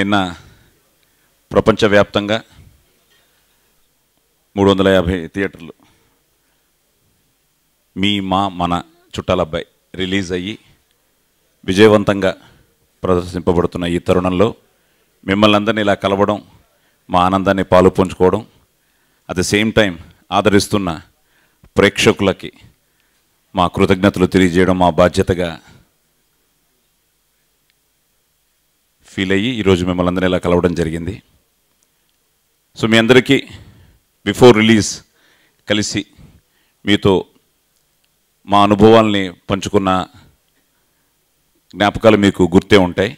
నిన్న ప్రపంచవ్యాప్తంగా 350 థియేటర్లు మన చుట్టాల అబ్బాయి రిలీజ్ అయ్యి విజయవంతంగా ప్రదర్శింపబడుతున్న ఈ తరుణంలో మిమ్మల్ని అందరినీ ఇలా కలవడం, మా ఆనందాన్ని పాలు పంచుకోవడం, అట్ ద సేమ్ టైం ఆదరిస్తున్న ప్రేక్షకులకి మా కృతజ్ఞతలు తెలియజేయడం మా బాధ్యతగా ఫీల్ అయ్యి ఈరోజు మిమ్మల్ని అందరినీ ఇలా కలవడం జరిగింది. సో మీ అందరికీ బిఫోర్ రిలీజ్ కలిసి మీతో మా అనుభవాల్ని పంచుకున్న జ్ఞాపకాలు మీకు గుర్తే ఉంటాయి.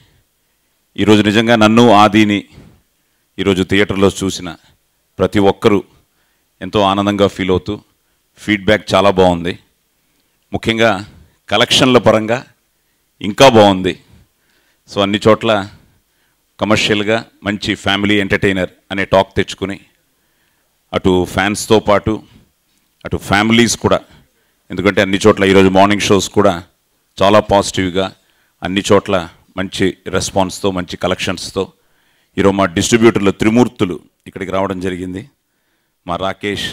ఈరోజు నిజంగా నన్ను ఆదిని ఈరోజు థియేటర్లో చూసిన ప్రతి ఒక్కరూ ఎంతో ఆనందంగా ఫీల్ అవుతూ ఫీడ్బ్యాక్ చాలా బాగుంది. ముఖ్యంగా కలెక్షన్ల పరంగా ఇంకా బాగుంది. సో అన్ని చోట్ల కమర్షియల్గా మంచి ఫ్యామిలీ ఎంటర్టైనర్ అనే టాక్ తెచ్చుకుని అటు ఫ్యాన్స్తో పాటు అటు ఫ్యామిలీస్ కూడా, ఎందుకంటే అన్ని చోట్ల ఈరోజు మార్నింగ్ షోస్ కూడా చాలా పాజిటివ్గా అన్ని చోట్ల మంచి రెస్పాన్స్తో మంచి కలెక్షన్స్తో ఈరోజు మా డిస్ట్రిబ్యూటర్లు త్రిమూర్తులు ఇక్కడికి రావడం జరిగింది. మా రాకేష్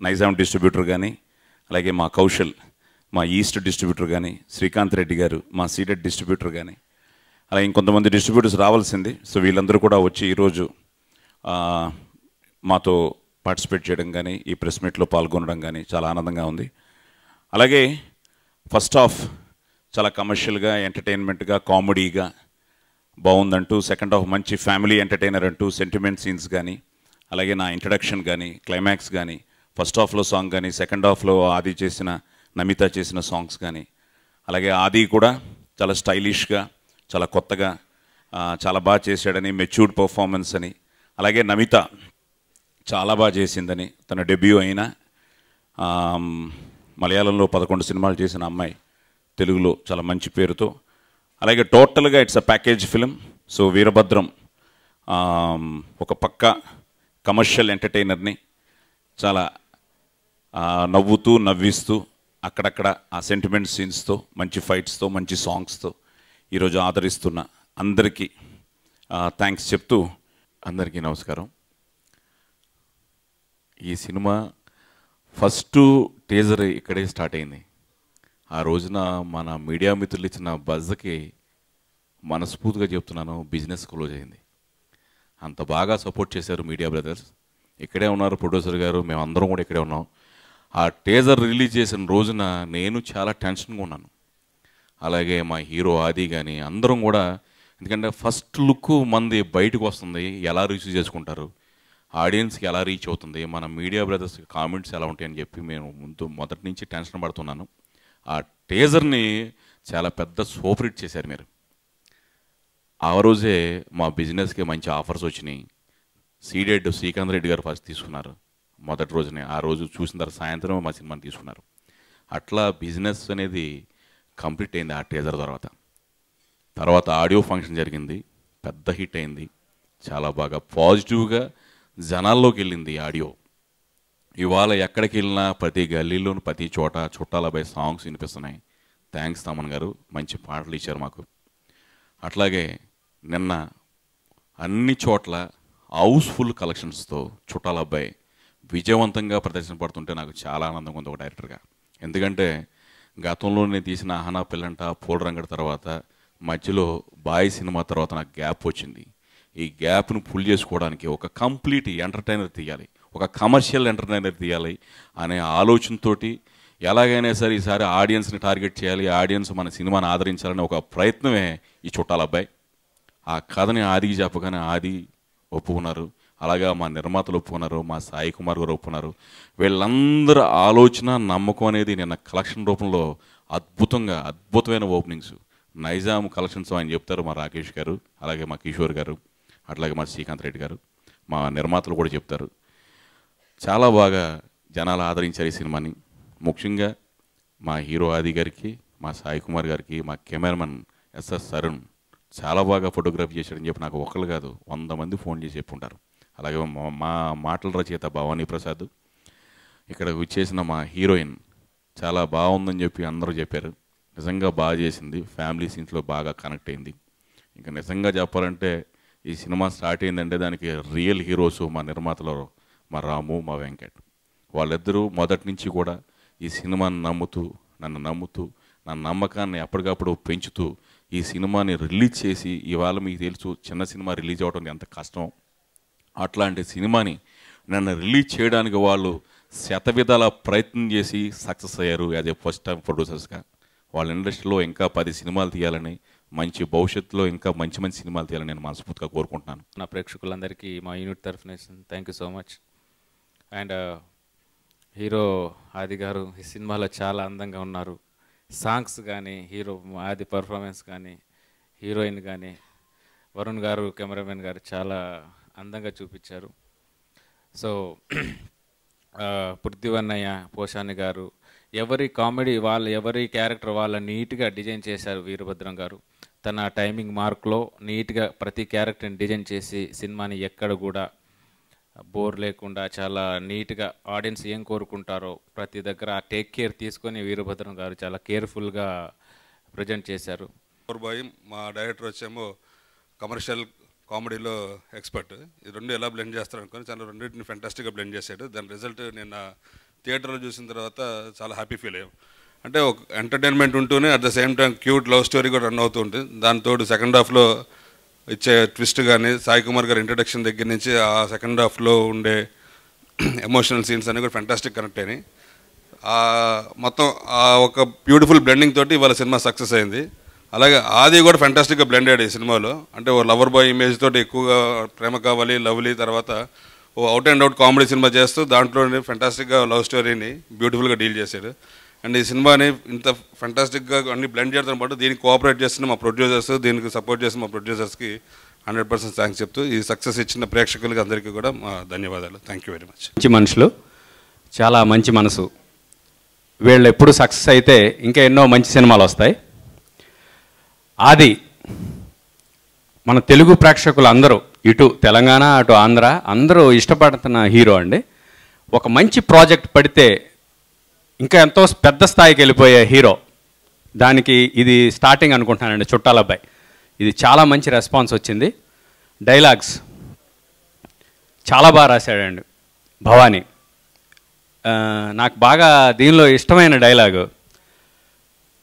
నైజాం డిస్ట్రిబ్యూటర్ కానీ, అలాగే మా కౌశల్ మా ఈస్ట్ డిస్ట్రిబ్యూటర్ కానీ, శ్రీకాంత్ రెడ్డి గారు మా సీడెడ్ డిస్ట్రిబ్యూటర్ కానీ, అలా ఇంకొంతమంది డిస్ట్రిబ్యూటర్స్ రావాల్సింది. సో వీళ్ళందరూ కూడా వచ్చి ఈరోజు మాతో పార్టిసిపేట్ చేయడం కానీ ఈ ప్రెస్ మీట్లో పాల్గొనడం కానీ చాలా ఆనందంగా ఉంది. అలాగే ఫస్ట్ హాఫ్ చాలా కమర్షియల్గా ఎంటర్టైన్మెంట్గా కామెడీగా బాగుందంటూ, సెకండ్ హాఫ్ మంచి ఫ్యామిలీ ఎంటర్టైనర్ అంటూ సెంటిమెంట్ సీన్స్ కానీ, అలాగే నా ఇంట్రడక్షన్ కానీ క్లైమాక్స్ కానీ, ఫస్ట్ హాఫ్లో సాంగ్ కానీ, సెకండ్ హాఫ్లో ఆది చేసిన నమిత చేసిన సాంగ్స్ కానీ, అలాగే ఆది కూడా చాలా స్టైలిష్గా చాలా కొత్తగా చాలా బాగా చేశాడని, మెచ్యూర్డ్ పర్ఫార్మెన్స్ అని, అలాగే నమిత చాలా బాగా చేసిందని, తన డెబ్యూ అయిన మలయాళంలో 11 సినిమాలు చేసిన అమ్మాయి తెలుగులో చాలా మంచి పేరుతో, అలాగే టోటల్గా it's a package film. So Veerabhadram ఒక పక్క కమర్షియల్ ఎంటర్టైనర్ని చాలా నవ్వుతూ నవ్విస్తూ అక్కడక్కడ ఆ సెంటిమెంట్ సీన్స్తో మంచి ఫైట్స్తో మంచి సాంగ్స్తో ఈరోజు ఆదరిస్తున్న అందరికీ థ్యాంక్స్ చెప్తూ అందరికీ నమస్కారం. ఈ సినిమా ఫస్ట్ టీజర్ ఇక్కడే స్టార్ట్ అయింది. ఆ రోజున మన మీడియా మిత్రులు ఇచ్చిన బజ్కి మనస్ఫూర్తిగా చెప్తున్నాను, బిజినెస్ క్లోజ్ అయింది. అంత బాగా సపోర్ట్ చేశారు మీడియా బ్రదర్స్. ఇక్కడే ఉన్నారు ప్రొడ్యూసర్ గారు, మేమందరం కూడా ఇక్కడే ఉన్నాం. ఆ టీజర్ రిలీజ్ చేసిన రోజున నేను చాలా టెన్షన్గా ఉన్నాను. అలాగే మా హీరో ఆది కానీ అందరం కూడా, ఎందుకంటే ఫస్ట్ లుక్ మంది బయటకు వస్తుంది, ఎలా రిసీవ్ చేసుకుంటారు, ఆడియన్స్కి ఎలా రీచ్ అవుతుంది, మన మీడియా బ్రదర్స్కి కామెంట్స్ ఎలా ఉంటాయని చెప్పి మేము మొదటి నుంచి టెన్షన్ పడుతున్నాను. ఆ టీజర్ని చాలా పెద్ద సూపర్ హిట్ చేశారు మీరు. ఆ రోజే మా బిజినెస్కి మంచి ఆఫర్స్ వచ్చినాయి. సీడెడ్ శ్రీకాంత్ రెడ్డి గారు ఫస్ట్ తీసుకున్నారు మొదటి రోజునే. ఆ రోజు చూసిన తర్వాత సాయంత్రం మా సినిమాని తీసుకున్నారు. అట్లా బిజినెస్ అనేది కంప్లీట్ అయింది ఆ టీజర్ తర్వాత ఆడియో ఫంక్షన్ జరిగింది, పెద్ద హిట్ అయింది. చాలా బాగా పాజిటివ్గా జనాల్లోకి వెళ్ళింది ఆడియో. ఇవాళ ఎక్కడికి వెళ్ళినా ప్రతి గల్లీలోనూ ప్రతి చోట చుట్టాలపై సాంగ్స్ వినిపిస్తున్నాయి. థ్యాంక్స్ తమన్ గారు, మంచి పాటలు ఇచ్చారు మాకు. అట్లాగే నిన్న అన్ని చోట్ల హౌస్ఫుల్ కలెక్షన్స్తో చుట్టాల అబ్బాయి విజయవంతంగా ప్రదర్శన పడుతుంటే నాకు చాలా ఆనందంగా ఉంది ఒక డైరెక్టర్గా. ఎందుకంటే గతంలో నేను తీసిన ఆహనా పిల్లంట, పూల రంగడి తర్వాత మధ్యలో బాయ్ సినిమా తర్వాత నాకు గ్యాప్ వచ్చింది. ఈ గ్యాప్ను ఫుల్ చేసుకోవడానికి ఒక కంప్లీట్ ఎంటర్టైనర్ తీయాలి, ఒక కమర్షియల్ ఎంటర్టైనర్ తీయాలి అనే ఆలోచనతో ఎలాగైనా సరే ఈసారి ఆడియన్స్ని టార్గెట్ చేయాలి, ఆడియన్స్ మన సినిమాని ఆదరించాలని ఒక ప్రయత్నమే ఈ చుట్టాల అబ్బాయి. ఆ కథని ఆదికి చెప్పగానే ఆది ఒప్పుకున్నారు, అలాగా మా నిర్మాతలు ఒప్పుకున్నారు, మా సాయి కుమార్ గారు ఒప్పుకున్నారు. వీళ్ళందరూ ఆలోచన నమ్మకం అనేది నిన్న కలెక్షన్ రూపంలో అద్భుతమైన ఓపెనింగ్స్. నైజాం కలెక్షన్స్ అని చెప్తారు మా రాకేష్ గారు, అలాగే మా కిషోర్ గారు, అట్లాగే మా శ్రీకాంత్ రెడ్డి గారు, మా నిర్మాతలు కూడా చెప్తారు. చాలా బాగా జనాలు ఆదరించారు ఈ సినిమాని. ముఖ్యంగా మా హీరో ఆది గారికి, మా సాయి కుమార్ గారికి, మా కెమెరామెన్ ఎస్ఎస్ సరుణ్ చాలా బాగా ఫోటోగ్రఫీ చేశాడని చెప్పి నాకు ఒకళ్ళు కాదు 100 మంది ఫోన్ చేసి చెప్పుంటారు. అలాగే మా మాటల రచయిత భవానీ ప్రసాద్, ఇక్కడ వచ్చేసిన మా హీరోయిన్ చాలా బాగుందని చెప్పి అందరూ చెప్పారు. నిజంగా బాగా చేసింది, ఫ్యామిలీ సీన్స్లో బాగా కనెక్ట్ అయింది. ఇంకా నిజంగా చెప్పాలంటే ఈ సినిమా స్టార్ట్ అయిందంటే దానికి రియల్ హీరోస్ మా నిర్మాతలు మా రాము మా వెంకట్. వాళ్ళిద్దరూ మొదటి నుంచి కూడా ఈ సినిమాని నమ్ముతూ నా నమ్మకాన్ని ఎప్పటికప్పుడు పెంచుతూ ఈ సినిమాని రిలీజ్ చేసి, ఇవాళ మీకు తెలుసు చిన్న సినిమా రిలీజ్ అవ్వడం ఎంత కష్టం, అట్లాంటి సినిమాని నన్ను రిలీజ్ చేయడానికి వాళ్ళు శతవిధాల ప్రయత్నం చేసి సక్సెస్ అయ్యారు యాజ్ ఏ ఫస్ట్ టైం ప్రొడ్యూసర్స్గా. వాళ్ళ ఇండస్ట్రీలో ఇంకా 10 సినిమాలు తీయాలని, మంచి భవిష్యత్తులో ఇంకా మంచి మంచి సినిమాలు తీయాలని నేను మనస్ఫూర్తిగా కోరుకుంటున్నాను. నా ప్రేక్షకులందరికీ మా యూనిట్ తరఫున thank you so much. And hero ఆది గారు ఈ సినిమాలో చాలా అందంగా ఉన్నారు. సాంగ్స్ కానీ, హీరో ఆది పర్ఫార్మెన్స్ కానీ, హీరోయిన్ కానీ, వరుణ్ గారు కెమెరామెన్ గారు చాలా అందంగా చూపించారు. సో పృథ్వీవన్నయ్య, పోషాని గారు, ఎవరి కామెడీ ఎవరి క్యారెక్టర్ వాళ్ళ నీట్గా డిజైన్ చేశారు. వీరభద్రం గారు తన టైమింగ్ మార్క్లో నీట్గా ప్రతి క్యారెక్టర్ని డిజైన్ చేసి సినిమాని ఎక్కడ కూడా బోర్ లేకుండా చాలా నీట్గా ఆడియన్స్ ఏం కోరుకుంటారో ప్రతి దగ్గర టేక్ కేర్ తీసుకొని వీరభద్రం గారు చాలా కేర్ఫుల్గా ప్రజెంట్ చేశారు. బాయ్ మా డైరెక్టర్ వచ్చేమో కమర్షియల్ కామెడీలో ఎక్స్పర్ట్. ఈ రెండు ఎలా బ్లెండ్ చేస్తారు అనుకుని చాలా రెండింటిని ఫెంటాస్టిక్గా బ్లెండ్ చేశాడు. దాని రిజల్ట్ నేను థియేటర్లో చూసిన తర్వాత చాలా హ్యాపీ ఫీల్ అయ్యాం. అంటే ఒక ఎంటర్టైన్మెంట్ ఉంటూనే at the same time cute love story కూడా రన్ అవుతూ ఉంటుంది. దాంతో సెకండ్ హాఫ్లో ఇచ్చే ట్విస్ట్ కానీ, సాయి కుమార్ గారి ఇంట్రడక్షన్ దగ్గర నుంచి ఆ సెకండ్ హాఫ్లో ఉండే ఎమోషనల్ సీన్స్ అన్నీ కూడా ఫెంటాస్టిక్ కనెక్ట్ అయినాయి. మొత్తం ఒక బ్యూటిఫుల్ బ్లెండింగ్ తోటి ఇవాళ సినిమా సక్సెస్ అయింది. అలాగే ఆది కూడా ఫెంటాస్టిక్గా బ్లెండ్ అయ్యాడు ఈ సినిమాలో. అంటే ఓ లవర్ బాయ్ ఇమేజ్ తోటి ఎక్కువగా ప్రేమ కావాలి, లవ్లీ, తర్వాత ఓ out and out comedy cinema చేస్తూ దాంట్లో ఫెంటాస్టిక్గా లవ్ స్టోరీని బ్యూటిఫుల్గా డీల్ చేశాడు. అండ్ ఈ సినిమాని ఇంత ఫెంటాస్టిక్గా అన్ని బ్లెండ్ చేయడంతో పాటు దీనికి కోఆపరేట్ చేస్తున్న మా ప్రొడ్యూసర్స్, దీనికి సపోర్ట్ చేస్తున్న మా ప్రొడ్యూసర్స్కి 100% థ్యాంక్స్ చెప్తూ ఈ సక్సెస్ ఇచ్చిన ప్రేక్షకులకి అందరికీ కూడా మా ధన్యవాదాలు. Thank you very much. మంచి మనుషులు, చాలా మంచి మనసు. వీళ్ళు ఎప్పుడు సక్సెస్ అయితే ఇంకా ఎన్నో మంచి సినిమాలు వస్తాయి. ఆది మన తెలుగు ప్రేక్షకులు అందరూ, ఇటు తెలంగాణ అటు ఆంధ్ర, అందరూ ఇష్టపడుతున్న హీరో అండి. ఒక మంచి ప్రాజెక్ట్ పడితే ఇంకా ఎంతో పెద్ద స్థాయికి వెళ్ళిపోయే హీరో. దానికి ఇది స్టార్టింగ్ అనుకుంటున్నానండి. చుట్టాలబ్బాయి ఇది చాలా మంచి రెస్పాన్స్ వచ్చింది. డైలాగ్స్ చాలా బాగా రాశాడండి భవానీ. నాకు బాగా దీనిలో ఇష్టమైన డైలాగు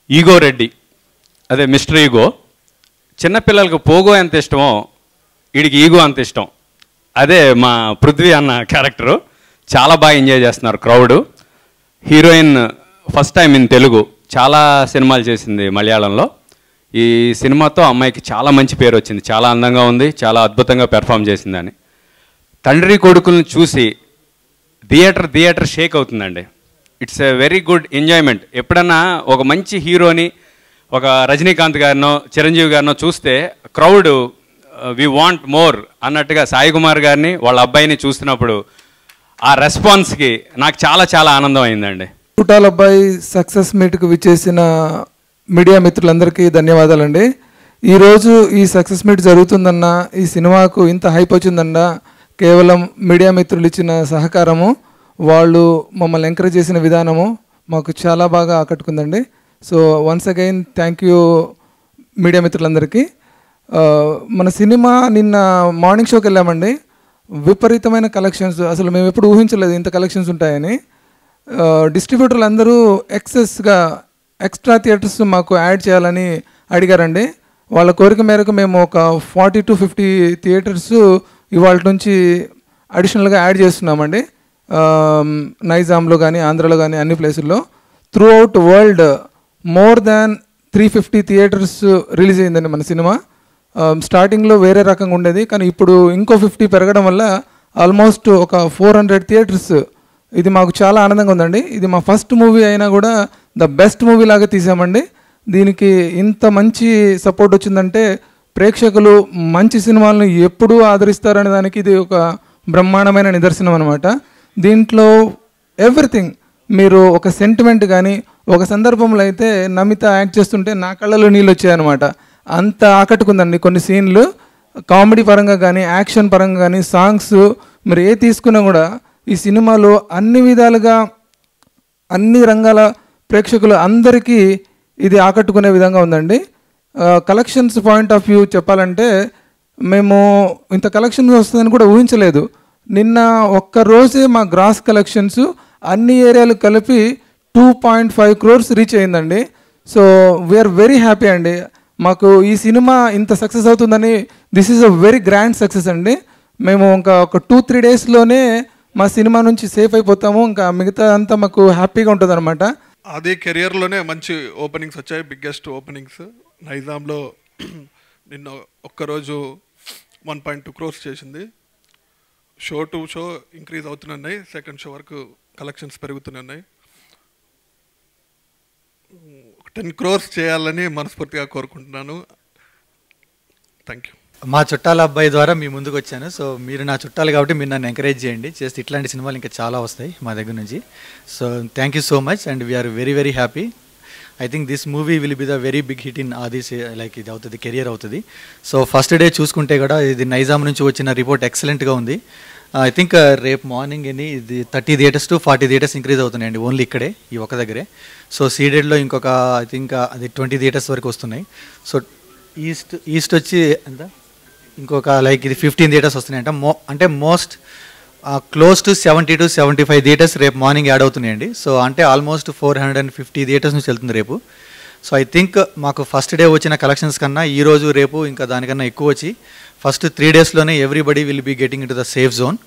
ఈగో రెడ్డి, అదే మిస్టర్ ఈగో. చిన్నపిల్లలకు పోగో ఎంత ఇష్టమో వీడికి ఈగో అంత ఇష్టం. అదే మా పృథ్వీ అన్న క్యారెక్టరు. చాలా బాగా ఎంజాయ్ చేస్తున్నారు crowd. Heroine first time in Telugu, చాలా సినిమాలు చేసింది మలయాళంలో. ఈ సినిమాతో అమ్మాయికి చాలా మంచి పేరు వచ్చింది. చాలా అందంగా ఉంది, చాలా అద్భుతంగా పెర్ఫామ్ చేసిందని. తండ్రి కొడుకులను చూసి థియేటర్ షేక్ అవుతుందండి. It's a very good enjoyment. ఎప్పుడన్నా ఒక మంచి హీరోని, ఒక రజనీకాంత్ గారినో చిరంజీవి గారినో చూస్తే క్రౌడ్ వి వాంట్ మోర్ అన్నట్టుగా సాయి కుమార్ గారిని వాళ్ళ అబ్బాయిని చూస్తున్నప్పుడు ఆ రెస్పాన్స్కి నాకు చాలా చాలా ఆనందం అయిందండి. చుట్టాలబ్బాయి సక్సెస్ మీట్కు విచ్చేసిన మీడియా మిత్రులందరికీ ధన్యవాదాలండి. ఈరోజు ఈ సక్సెస్ మీట్ జరుగుతుందన్న, ఈ సినిమాకు ఇంత హైప్ వచ్చిందన్న కేవలం మీడియా మిత్రులు ఇచ్చిన సహకారము, వాళ్ళు మమ్మల్ని ఎంకరేజ్ చేసిన విధానము మాకు చాలా బాగా ఆకట్టుకుందండి. So once again thank you media మిత్రులందరికీ. మన సినిమా నిన్న మార్నింగ్ షోకి వెళ్ళామండి. విపరీతమైన కలెక్షన్స్, అసలు మేము ఎప్పుడు ఊహించలేదు ఇంత కలెక్షన్స్ ఉంటాయని. డిస్ట్రిబ్యూటర్లు అందరూ ఎక్స్ట్రా థియేటర్స్ మాకు యాడ్ చేయాలని అడిగారండి. వాళ్ళ కోరిక మేరకు మేము ఒక 40 to 50 థియేటర్స్ ఇవాళ నుంచి అడిషనల్గా యాడ్ చేస్తున్నామండి. నైజాంలో కానీ ఆంధ్రలో కానీ అన్ని ప్లేసుల్లో. Through out world more than 350 theatres release అయిందండి మన సినిమా. స్టార్టింగ్లో వేరే రకంగా ఉండేది, కానీ ఇప్పుడు ఇంకో 50 పెరగడం వల్ల ఆల్మోస్ట్ ఒక 400 థియేటర్స్. ఇది మాకు చాలా ఆనందంగా ఉందండి. ఇది మా ఫస్ట్ మూవీ అయినా కూడా ద బెస్ట్ మూవీ లాగా తీసామండి. దీనికి ఇంత మంచి సపోర్ట్ వచ్చిందంటే ప్రేక్షకులు మంచి సినిమాలను ఎప్పుడూ ఆదరిస్తారనే దానికి ఇది ఒక బ్రహ్మాండమైన నిదర్శనం అనమాట. దీంట్లో ఎవ్రీథింగ్, మీరు ఒక సెంటిమెంట్ కానీ, ఒక సందర్భంలో అయితే నమిత యాక్ట్ చేస్తుంటే నా కళ్ళలో నీళ్ళు వచ్చాయన్నమాట. అంత ఆకట్టుకుందండి కొన్ని సీన్లు. కామెడీ పరంగా కానీ, యాక్షన్ పరంగా కానీ, సాంగ్స్ మీరు ఏ తీసుకున్నా కూడా ఈ సినిమాలో అన్ని విధాలుగా అన్ని రంగాల ప్రేక్షకులు అందరికీ ఇది ఆకట్టుకునే విధంగా ఉందండి. కలెక్షన్స్ పాయింట్ ఆఫ్ వ్యూ చెప్పాలంటే మేము ఇంత కలెక్షన్ వస్తుందని కూడా ఊహించలేదు. నిన్న ఒక్క రోజే మా గ్రాస్ కలెక్షన్స్ అన్ని ఏరియాలు కలిపి 2.5 crores రీచ్ అయిందండి. సో వీఆర్ వెరీ హ్యాపీ అండి. మాకు ఈ సినిమా ఇంత సక్సెస్ అవుతుందని this is a very grand success అండి. మేము ఇంకా ఒక 2-3 daysలోనే మా సినిమా నుంచి సేఫ్ అయిపోతాము. ఇంకా మిగతా అంతా మాకు హ్యాపీగా ఉంటుంది అనమాట. అదే కెరియర్లోనే మంచి ఓపెనింగ్స్ వచ్చాయి, బిగ్గెస్ట్ ఓపెనింగ్స్. నైజాంలో నిన్న ఒక్కరోజు 1.2 crores చేసింది. షో టు షో ఇంక్రీజ్ అవుతున్నాయి, సెకండ్ షో వరకు కలెక్షన్స్ పెరుగుతున్నాయి. 10 crores చేయాలని మనస్ఫూర్తిగా కోరుకుంటున్నాను. Thank you. మా చుట్టాల అబ్బాయి ద్వారా మీ ముందుకు వచ్చాను. సో మీరు నా చుట్టాలు కాబట్టి మీరు నన్ను ఎంకరేజ్ చేయండి, చేస్తే ఇట్లాంటి సినిమాలు ఇంకా చాలా వస్తాయి మా దగ్గర నుంచి. So thank you so much and we are very very happy. I think this movie will be the very big hit in ఆదిస్, లైక్ ఇది అవుతుంది, కెరియర్ అవుతుంది. సో ఫస్ట్ డే చూసుకుంటే కూడా ఇది నైజాం నుంచి వచ్చిన రిపోర్ట్ ఎక్సలెంట్గా ఉంది. ఐ థింక్ రేపు మార్నింగ్ ఇది 30 theatres to 40 theatres ఇంక్రీజ్ అవుతున్నాయండి ఓన్లీ ఇక్కడే, ఈ ఒక దగ్గరే. సో సీడెడ్లో ఇంకొక ఐ థింక్ అది 20 theatres వరకు వస్తున్నాయి. సో ఈస్ట్ వచ్చి ఎంత ఇంకొక లైక్ ఇది 15 theatres వస్తున్నాయంట. అంటే most close to 70 to 75 theatres రేపు మార్నింగ్ యాడ్ అవుతున్నాయండి. సో అంటే ఆల్మోస్ట్ 450 theatres నుంచి వెళ్తుంది రేపు. సో ఐ థింక్ మాకు ఫస్ట్ డే వచ్చిన కలెక్షన్స్ కన్నా ఈరోజు రేపు ఇంకా దానికన్నా ఎక్కువ వచ్చి ఫస్ట్ 3 daysలోనే everybody will be getting in to the safe zone.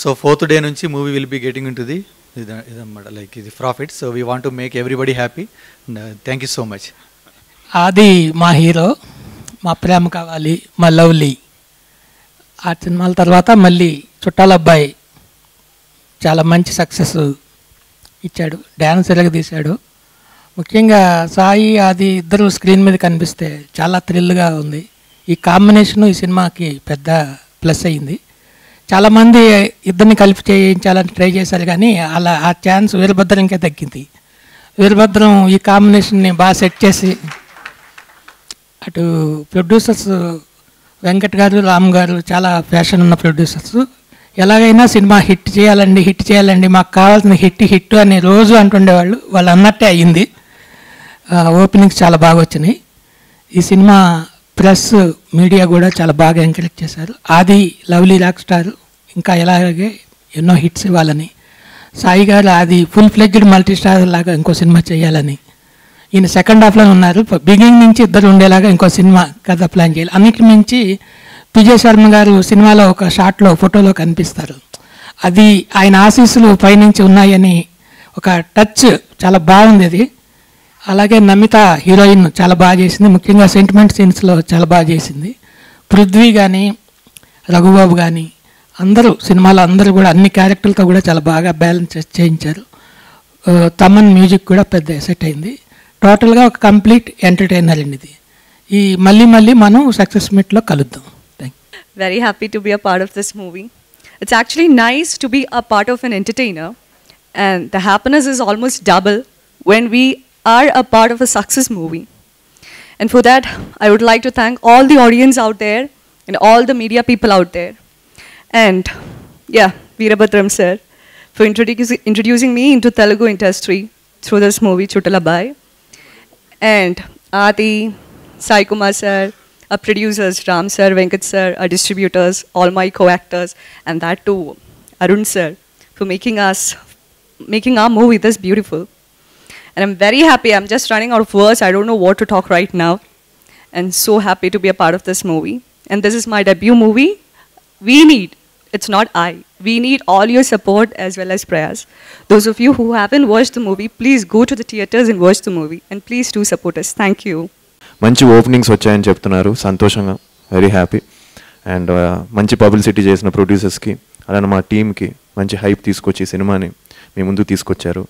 So 4th day నుంచి movie will be getting in to the ఇదన్నమాట లైక్ ఇది profit. So we want to make everybody happy. Thank you so much. ఆది మా hero, మా ప్రేమ కావాలి, మా lovely, ఆ సినిమాల తర్వాత మళ్ళీ చుట్టాల అబ్బాయి చాలా మంచి సక్సెస్ ఇచ్చాడు, డ్యాన్స్ తీశాడు. ముఖ్యంగా సాయి ఆది ఇద్దరు స్క్రీన్ మీద కనిపిస్తే చాలా థ్రిల్గా ఉంది. ఈ కాంబినేషను ఈ సినిమాకి పెద్ద ప్లస్ అయ్యింది. చాలామంది ఇద్దరిని కలిపి చేయించాలని ట్రై చేశారు, కానీ అలా ఆ ఛాన్స్ వీరభద్రంకే దక్కింది. వీరభద్రం ఈ కాంబినేషన్ని బాగా సెట్ చేసి, అటు ప్రొడ్యూసర్స్ వెంకట్ గారు, రామ్ గారు చాలా ఫ్యాషన్ ఉన్న ప్రొడ్యూసర్స్, ఎలాగైనా సినిమా హిట్ చేయాలండి, మాకు కావాల్సిన హిట్ అని రోజు అంటుండేవాళ్ళు. వాళ్ళు అన్నట్టే అయ్యింది. ఓపెనింగ్స్ చాలా బాగా వచ్చినాయి. ఈ సినిమా ప్రెస్ మీడియా కూడా చాలా బాగా ఎంకరేజ్ చేశారు. ఆది లవ్లీ రాక్ స్టార్ ఇంకా ఎలాగే ఎన్నో హిట్స్ ఇవ్వాలని, సాయి గారు ఆది ఫుల్ ఫ్లెడ్జ్డ్ మల్టీ స్టార్ లాగా ఇంకో సినిమా చేయాలని, ఈయన సెకండ్ హాఫ్లో ఉన్నారు. బిగినింగ్ నుంచి ఇద్దరు ఉండేలాగా ఇంకో సినిమా కథ ప్లాన్ చేయాలి. అన్నిటి మించి విజయ్ శర్మ గారు సినిమాలో ఒక షాట్లో ఫోటోలో కనిపిస్తారు. అది ఆయన ఆశీస్సులు పైనుంచి ఉన్నాయని ఒక టచ్ చాలా బాగుంది అది. అలాగే నమిత హీరోయిన్ చాలా బాగా చేసింది, ముఖ్యంగా సెంటిమెంట్ సీన్స్లో చాలా బాగా చేసింది. పృథ్వీ కానీ రఘుబాబు కానీ అందరూ సినిమాలో అందరూ కూడా అన్ని క్యారెక్టర్లతో కూడా చాలా బాగా బ్యాలెన్స్ చేయించారు. తమన్ మ్యూజిక్ కూడా పెద్ద సెట్ అయింది. టోటల్గా ఒక కంప్లీట్ ఎంటర్టైనర్ అండి ఇది. ఈ మళ్ళీ మనం సక్సెస్ మీట్లో కలుద్దాం. Very happy to be a part of this movie. It's actually nice to be a part of an entertainer, and the happiness is almost double when we are a part of a success movie. And for that, I would like to thank all the audience out there and all the media people out there. And yeah, Veerabhadram sir, for introducing me into Telugu industry through this movie, Chuttalabai. And Adi, Sai Kumar sir, our producers, Ram sir, Venkat sir, our distributors, all my co-actors, and that too, Arun sir, for making our movie this beautiful. And I'm very happy. I'm just running out of words. I don't know what to talk right now. And so happy to be a part of this movie. And this is my debut movie. We need all your support as well as prayers. Those of you who haven't watched the movie, please go to the theaters and watch the movie. And please do support us. Thank you. మంచి openings వచ్చాయని చెప్తున్నారు, సంతోషంగా, very happy. And మంచి publicity చేసిన ప్రొడ్యూసర్స్కి అలానే మా టీమ్కి మంచి హైప్ తీసుకొచ్చి సినిమాని మీ ముందుకు తీసుకొచ్చారు.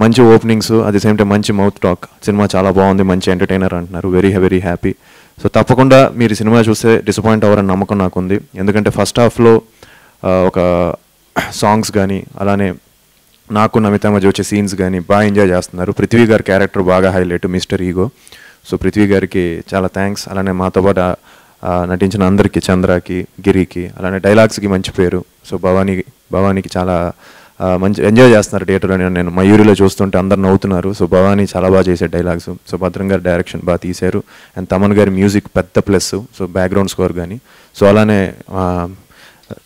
మంచి openings, at the same time మంచి మౌత్ టాక్, సినిమా చాలా బాగుంది, మంచి ఎంటర్టైనర్ అంటున్నారు. Very very happy. సో తప్పకుండా మీరు సినిమా చూస్తే డిసప్పాయింట్ అవ్వరని నమ్మకం నాకు ఉంది. ఎందుకంటే ఫస్ట్ హాఫ్లో ఒక సాంగ్స్ కానీ అలానే నాకు నమిత మధ్య వచ్చే సీన్స్ కానీ బాగా ఎంజాయ్ చేస్తున్నారు. పృథ్వీ గారి క్యారెక్టర్ బాగా highlight, mister ego. So Prithvi గారికి చాలా థ్యాంక్స్. అలానే మాతో పాటు నటించిన అందరికీ, చంద్రకి, గిరికి, అలానే డైలాగ్స్కి మంచి పేరు. సో భవానీకి చాలా మంచి ఎంజాయ్ చేస్తున్నారు థియేటర్లో. నేను మయూరిలో చూస్తుంటే అందరు నవ్వుతున్నారు. సో భవానీ చాలా బాగా చేసే డైలాగ్స్. సో భద్రం గారి డైరెక్షన్ బాగా తీశారు. అండ్ తమన్ గారి మ్యూజిక్ పెద్ద ప్లస్. సో బ్యాక్గ్రౌండ్ స్కోర్ కానీ. సో అలానే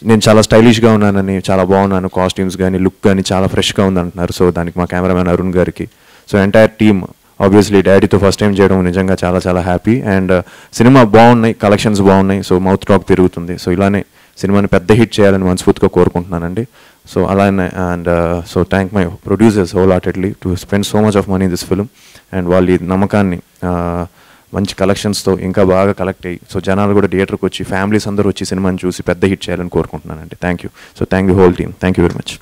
నేను చాలా స్టైలిష్గా ఉన్నానని, చాలా బాగున్నాను, కాస్ట్యూమ్స్ కానీ లుక్ కానీ చాలా ఫ్రెష్గా ఉందంటున్నారు. సో దానికి మా కెమెరామెన్ అరుణ్ గారికి, సో ఎంటైర్ టీమ్, ఆబ్వియస్లీ డాడీతో ఫస్ట్ టైం చేయడం నిజంగా చాలా చాలా హ్యాపీ. అండ్ సినిమా బాగున్నాయి, కలెక్షన్స్ బాగున్నాయి, సో మౌత్ టాక్ పెరుగుతుంది. సో ఇలానే సినిమాని పెద్ద హిట్ చేయాలని మనస్ఫూర్తిగా కోరుకుంటున్నానండి. సో అలానే and so thank my producers whole heartedly to spend so much of money in this film. And వాళ్ళు ఈ నమ్మకాన్ని మంచి కలెక్షన్స్తో ఇంకా బాగా కలెక్ట్ అయ్యి, సో జనాలు కూడా థియేటర్కి వచ్చి, ఫ్యామిలీస్ అందరూ వచ్చి సినిమాని చూసి పెద్ద హిట్ చేయాలని కోరుకుంటున్నానండి. Thank you. So thank you whole team. Thank you very much.